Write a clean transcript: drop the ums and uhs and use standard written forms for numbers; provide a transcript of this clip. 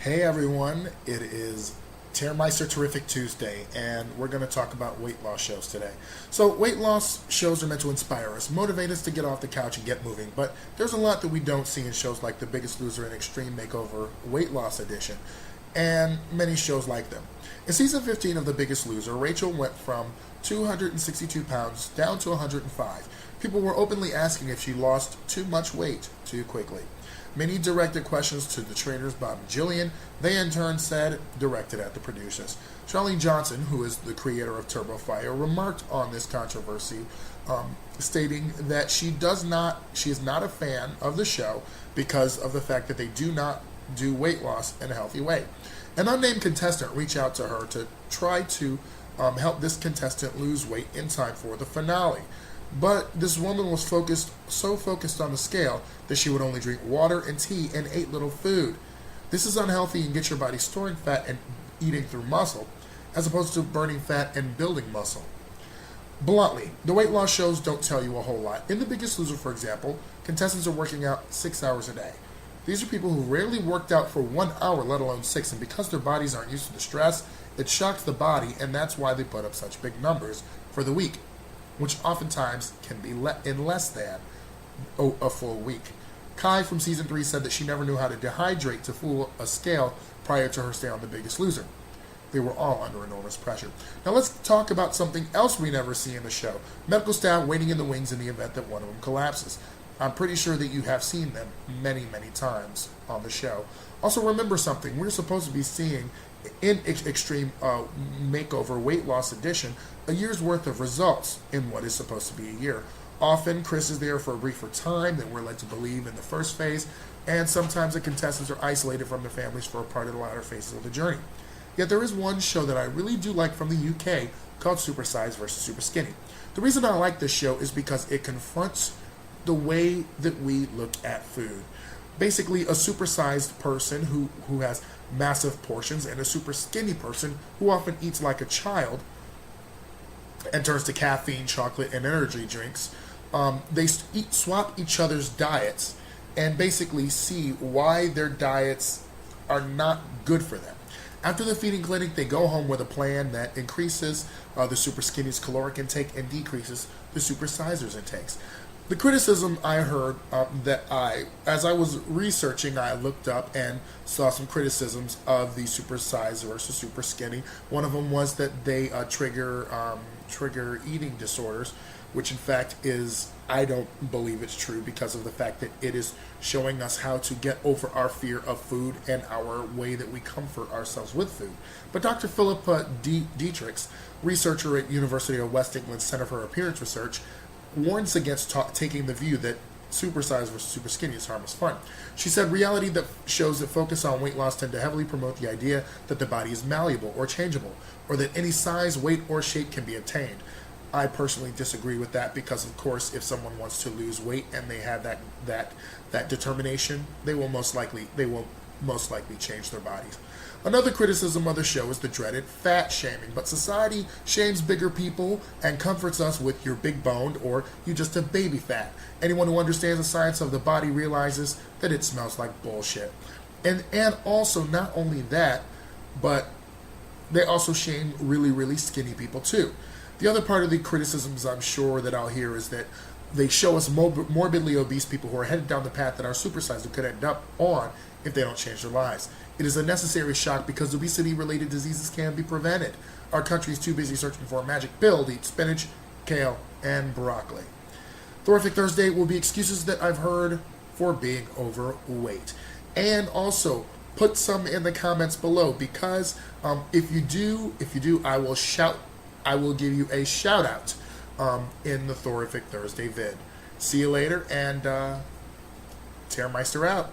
Hey everyone, it is Terrmeister Terrific Tuesday, and we're going to talk about weight loss shows today. So, weight loss shows are meant to inspire us, motivate us to get off the couch and get moving, but there's a lot that we don't see in shows like The Biggest Loser and Extreme Makeover Weight Loss Edition, and many shows like them. In season 15 of The Biggest Loser, Rachel went from 262 pounds down to 105. People were openly asking if she lost too much weight too quickly. Many directed questions to the trainers Bob and Jillian. They in turn said directed at the producers. Charlene Johnson, who is the creator of Turbo Fire, remarked on this controversy, stating that she is not a fan of the show because of the fact that they do not do weight loss in a healthy way. An unnamed contestant reached out to her to try to help this contestant lose weight in time for the finale. But this woman was so focused on the scale that she would only drink water and tea and ate little food. This is unhealthy and gets your body storing fat and eating through muscle, as opposed to burning fat and building muscle. Bluntly, the weight loss shows don't tell you a whole lot. In The Biggest Loser, for example, contestants are working out 6 hours a day. These are people who rarely worked out for 1 hour, let alone 6, and because their bodies aren't used to the stress, it shocks the body, and that's why they put up such big numbers for the week, which oftentimes can be in less than a full week. Kai from season 3 said that she never knew how to dehydrate to fool a scale prior to her stay on The Biggest Loser. They were all under enormous pressure. Now let's talk about something else we never see in the show. Medical staff waiting in the wings in the event that one of them collapses. I'm pretty sure that you have seen them many, many times on the show. Also remember something, we're supposed to be seeing in Extreme Makeover Weight Loss Edition a year's worth of results in what is supposed to be a year. Often Chris is there for a briefer time than we're led to believe in the first phase, and sometimes the contestants are isolated from their families for a part of the latter phases of the journey. Yet there is one show that I really do like from the UK called Super Size vs. Super Skinny. The reason I like this show is because it confronts the way that we look at food. Basically, a supersized person who has massive portions and a super skinny person who often eats like a child and turns to caffeine, chocolate, and energy drinks. They swap each other's diets and basically see why their diets are not good for them. After the feeding clinic, they go home with a plan that increases the super skinny's caloric intake and decreases the supersizer's intakes. The criticism I heard as I was researching, I looked up and saw some criticisms of the super size versus super skinny. One of them was that they trigger eating disorders, which in fact I don't believe it's true because of the fact that it is showing us how to get over our fear of food and our way that we comfort ourselves with food. But Dr. Philippa Dietrichs, researcher at University of West England Center for Appearance Research, warns against taking the view that super size versus super skinny is harmless fun. She said reality that shows that focus on weight loss tend to heavily promote the idea that the body is malleable or changeable, or that any size, weight, or shape can be attained. I personally disagree with that because, of course, if someone wants to lose weight and they have that determination, they will most likely change their bodies. Another criticism of the show is the dreaded fat shaming, but society shames bigger people and comforts us with you're big boned or you just have baby fat. Anyone who understands the science of the body realizes that it smells like bullshit. And also not only that, but they also shame really, really skinny people too. The other part of the criticisms I'm sure that I'll hear is that they show us morbidly obese people who are headed down the path that our supersized could end up on if they don't change their lives. It is a necessary shock because obesity-related diseases can be prevented. Our country is too busy searching for a magic pill to eat spinach, kale, and broccoli. Thorific Thursday will be excuses that I've heard for being overweight. And also, put some in the comments below because if you do, I will give you a shout out in the Thorific Thursday vid. See you later, and Terrmeister out.